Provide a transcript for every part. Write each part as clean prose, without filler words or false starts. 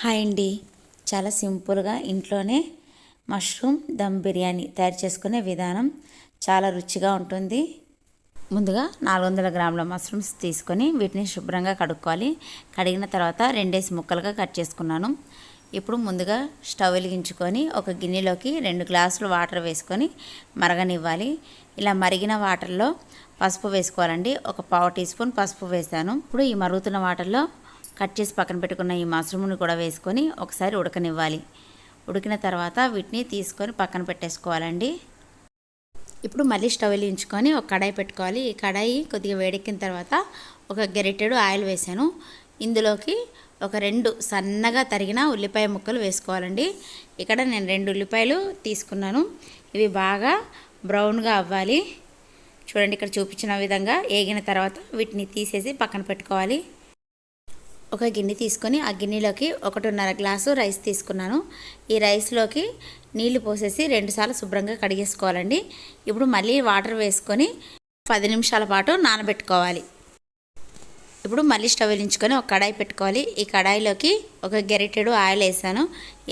Hi అండి. చాలా సింపుల్గా ఇంట్లోనే మష్రూమ్ దమ్ బిర్యానీ తయారు చేసుకునే విధానం చాలా రుచిగా ఉంటుంది. ముందుగా 400 గ్రాముల మష్రూమ్స్ తీసుకొని వీటిని శుభ్రంగా కడుక్కోవాలి. కడిగిన తర్వాత 2 ముక్కలుగా కట్ చేసుకున్నాను. ఇప్పుడు ముందుగా స్టవ్ వెలిగించుకొని ఒక గిన్నెలోకి 2 గ్లాసులు వాటర్ వేసుకొని మరగనివ్వాలి. ఇలా మరిగిన వాటర్లో పసుపు వేసుకోవాలండి. ఒక పావు టీ స్పూన్ పసుపు వేసాను. ఇప్పుడు ఈ మరుగుతున్న వాటర్లో కట్ చేసి పక్కన పెట్టుకున్న ఈ మష్రూమ్ని కూడా వేసుకొని ఒకసారి ఉడకనివ్వాలి. ఉడికిన తర్వాత వీటిని తీసుకొని పక్కన పెట్టేసుకోవాలండి. ఇప్పుడు మళ్ళీ స్టవ్ వెలిగించుకొని ఒక కడాయి పెట్టుకోవాలి. ఈ కడాయి కొద్దిగా వేడెక్కిన తర్వాత ఒక గరిటెడు ఆయిల్ వేసాను. ఇందులోకి ఒక 2 సన్నగా తరిగిన ఉల్లిపాయ ముక్కలు వేసుకోవాలండి. ఇక్కడ నేను 2 ఉల్లిపాయలు తీసుకున్నాను. ఇవి బాగా బ్రౌన్గా అవ్వాలి. చూడండి, ఇక్కడ చూపించిన విధంగా వేగిన తర్వాత వీటిని తీసేసి పక్కన పెట్టుకోవాలి. ఒక గిన్నె తీసుకొని ఆ గిన్నెలోకి 1.5 గ్లాసు రైస్ తీసుకున్నాను. ఈ రైస్లోకి నీళ్లు పోసేసి 2 సార్లు శుభ్రంగా కడిగేసుకోవాలండి. ఇప్పుడు మళ్ళీ వాటర్ వేసుకొని 10 నిమిషాల పాటు నానబెట్టుకోవాలి. ఇప్పుడు మళ్ళీ స్టవ్ వెలిగించుకొని ఒక కడాయి పెట్టుకోవాలి. ఈ కడాయిలోకి ఒక గరిటెడు ఆయిల్ వేసాను.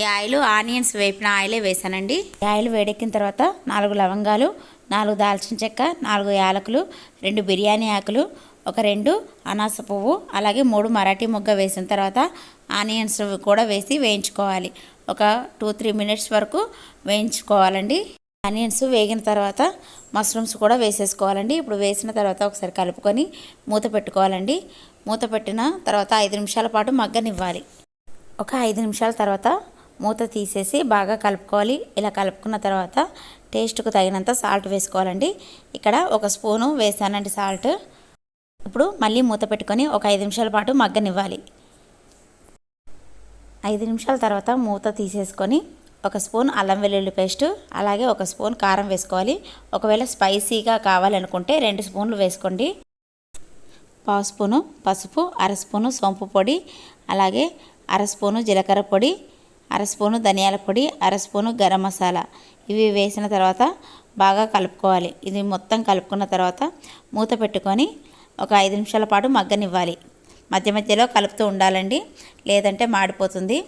ఈ ఆయిల్ ఆనియన్స్ వేపిన ఆయిలే వేసానండి. ఈ ఆయిల్ వేడెక్కిన తర్వాత 4 లవంగాలు, 4 దాల్చిన చెక్క, 4 యాలకులు, 2 బిర్యానీ ఆకులు, ఒక 2 అనాస పువ్వు, అలాగే 3 మరాఠీ మొగ్గ వేసిన తర్వాత ఆనియన్స్ కూడా వేసి వేయించుకోవాలి. ఒక 2-3 మినిట్స్ వరకు వేయించుకోవాలండి. ఆనియన్స్ వేగిన తర్వాత మష్రూమ్స్ కూడా వేసేసుకోవాలండి. ఇప్పుడు వేసిన తర్వాత ఒకసారి కలుపుకొని మూత పెట్టుకోవాలండి. మూత పెట్టిన తర్వాత 5 నిమిషాల పాటు మగ్గనివ్వాలి. ఒక 5 నిమిషాల తర్వాత మూత తీసేసి బాగా కలుపుకోవాలి. ఇలా కలుపుకున్న తర్వాత టేస్ట్కు తగినంత సాల్ట్ వేసుకోవాలండి. ఇక్కడ 1 స్పూను వేసానండి సాల్ట్. ఇప్పుడు మళ్ళీ మూత పెట్టుకొని ఒక 5 నిమిషాల పాటు మగ్గనివ్వాలి. 5 నిమిషాల తర్వాత మూత తీసేసుకొని 1 స్పూన్ అల్లం వెల్లుల్లి పేస్ట్, అలాగే 1 స్పూన్ కారం వేసుకోవాలి. ఒకవేళ స్పైసీగా కావాలనుకుంటే 2 స్పూన్లు వేసుకోండి. పావు స్పూను పసుపు, 1/2 స్పూను సోంపు పొడి, అలాగే 1/2 స్పూను జీలకర్ర పొడి, 1/2 స్పూను ధనియాల పొడి, 1/2 స్పూను గరం మసాలా. ఇవి వేసిన తర్వాత బాగా కలుపుకోవాలి. ఇది మొత్తం కలుపుకున్న తర్వాత మూత పెట్టుకొని ఒక 5 నిమిషాల పాటు మగ్గనివ్వాలి. మధ్య మధ్యలో కలుపుతూ ఉండాలండి, లేదంటే మాడిపోతుంది.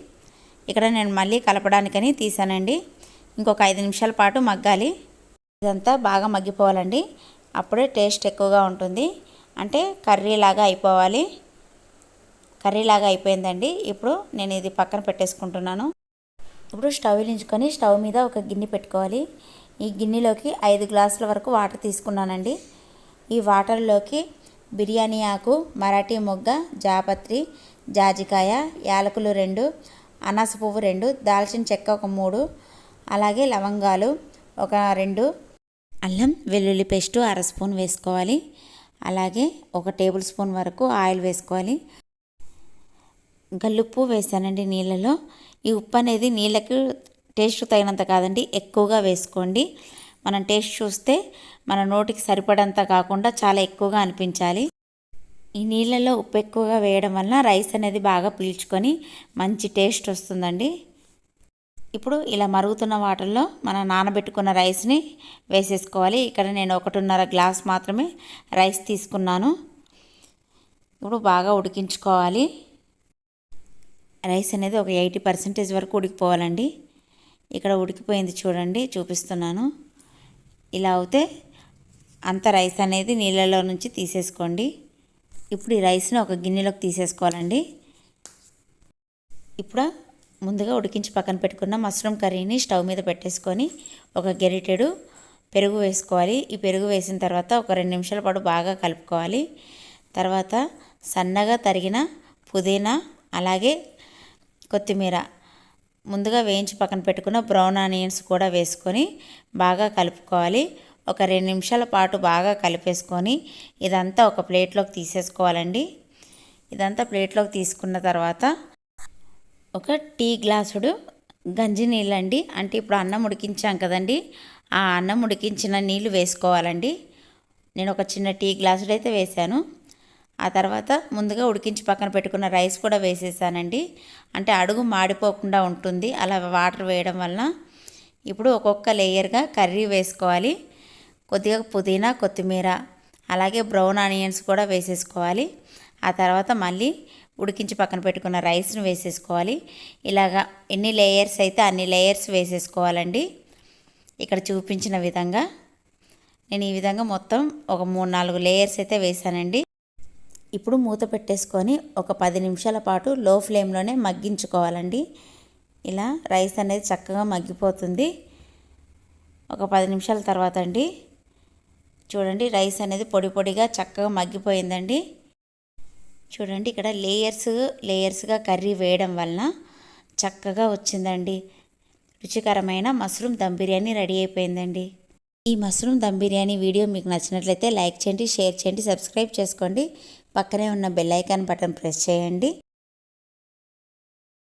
ఇక్కడ నేను మళ్ళీ కలపడానికని తీసానండి. ఇంకొక 5 నిమిషాల పాటు మగ్గాలి. ఇదంతా బాగా మగ్గిపోవాలండి. అప్పుడే టేస్ట్ ఎక్కువగా ఉంటుంది. అంటే కర్రీలాగా అయిపోవాలి. కర్రీలాగా అయిపోయిందండి. ఇప్పుడు నేను ఇది పక్కన పెట్టేసుకుంటున్నాను. ఇప్పుడు స్టవ్ వెలిగించుకొని స్టవ్ మీద ఒక గిన్నె పెట్టుకోవాలి. ఈ గిన్నెలోకి 5 గ్లాసుల వరకు వాటర్ తీసుకున్నానండి. ఈ వాటర్లోకి బిర్యానీ ఆకు, మరాఠీ మొగ్గ, జాపత్రి, జాజికాయ, యాలకులు 2, అనాస పువ్వు 2, దాల్చిన చెక్క ఒక 3, అలాగే లవంగాలు ఒక 2, అల్లం వెల్లుల్లి పేస్టు 1/2 స్పూన్ వేసుకోవాలి. అలాగే 1 టేబుల్ స్పూన్ వరకు ఆయిల్ వేసుకోవాలి. గల్లుప్పు వేసానండి నీళ్ళలో. ఈ ఉప్పు అనేది నీళ్ళకి టేస్ట్ తగినంత కాదండి, ఎక్కువగా వేసుకోండి. మనం టేస్ట్ చూస్తే మన నోటికి సరిపడంత కాకుండా చాలా ఎక్కువగా అనిపించాలి. ఈ నీళ్ళలో ఉప్పు ఎక్కువగా వేయడం వలన రైస్ అనేది బాగా పీల్చుకొని మంచి టేస్ట్ వస్తుందండి. ఇప్పుడు ఇలా మరుగుతున్న వాటర్లో మనం నానబెట్టుకున్న రైస్ని వేసేసుకోవాలి. ఇక్కడ నేను 1.5 గ్లాస్ మాత్రమే రైస్ తీసుకున్నాను. ఇప్పుడు బాగా ఉడికించుకోవాలి. రైస్ అనేది ఒక 80% వరకు ఉడికిపోవాలండి. ఇక్కడ ఉడికిపోయింది చూడండి, చూపిస్తున్నాను. ఇలా అవుతే అంత రైస్ అనేది నీళ్ళలో నుంచి తీసేసుకోండి. ఇప్పుడు ఈ రైస్ని ఒక గిన్నెలోకి తీసేసుకోవాలండి. ఇప్పుడు ముందుగా ఉడికించి పక్కన పెట్టుకున్న మష్రూమ్ కర్రీని స్టవ్ మీద పెట్టేసుకొని ఒక గరిటెడు పెరుగు వేసుకోవాలి. ఈ పెరుగు వేసిన తర్వాత ఒక 2 నిమిషాల పాటు బాగా కలుపుకోవాలి. తర్వాత సన్నగా తరిగిన పుదీనా, అలాగే కొత్తిమీర, ముందుగా వేయించి పక్కన పెట్టుకున్న బ్రౌన్ ఆనియన్స్ కూడా వేసుకొని బాగా కలుపుకోవాలి. ఒక 2 నిమిషాల పాటు బాగా కలిపేసుకొని ఇదంతా ఒక ప్లేట్లోకి తీసేసుకోవాలండి. ఇదంతా ప్లేట్లోకి తీసుకున్న తర్వాత ఒక టీ గ్లాసుడు గంజి నీళ్ళండి, అంటే ఇప్పుడు అన్నం ఉడికించాం కదండి, ఆ అన్నం ఉడికించిన నీళ్ళు వేసుకోవాలండి. నేను ఒక చిన్న టీ గ్లాసుడు అయితే వేసాను. ఆ తర్వాత ముందుగా ఉడికించి పక్కన పెట్టుకున్న రైస్ కూడా వేసేసానండి. అంటే అడుగు మాడిపోకుండా ఉంటుంది అలా వాటర్ వేయడం వలన. ఇప్పుడు ఒక్కొక్క లేయర్గా కర్రీ వేసుకోవాలి. కొద్దిగా పుదీనా, కొత్తిమీర, అలాగే బ్రౌన్ ఆనియన్స్ కూడా వేసేసుకోవాలి. ఆ తర్వాత మళ్ళీ ఉడికించి పక్కన పెట్టుకున్న రైస్ను వేసేసుకోవాలి. ఇలాగా ఎన్ని లేయర్స్ అయితే అన్ని లేయర్స్ వేసేసుకోవాలండి. ఇక్కడ చూపించిన విధంగా నేను ఈ విధంగా మొత్తం ఒక 3-4 లేయర్స్ అయితే వేసానండి. ఇప్పుడు మూత పెట్టేసుకొని ఒక 10 నిమిషాల పాటు లో ఫ్లేమ్లోనే మగ్గించుకోవాలండి. ఇలా రైస్ అనేది చక్కగా మగ్గిపోతుంది. ఒక 10 నిమిషాల తర్వాత అండి చూడండి రైస్ అనేది పొడి పొడిగా చక్కగా మగ్గిపోయిందండి. చూడండి ఇక్కడ లేయర్స్గా కర్రీ వేయడం వలన చక్కగా వచ్చిందండి. రుచికరమైన మష్రూమ్ దమ్ బిర్యానీ రెడీ అయిపోయిందండి. ఈ మష్రూమ్ దమ్ బిర్యానీ వీడియో మీకు నచ్చినట్లయితే లైక్ చేయండి, షేర్ చేయండి, సబ్స్క్రైబ్ చేసుకోండి. పక్కనే ఉన్న బెల్ ఐకాన్ బటన్ ప్రెస్ చేయండి.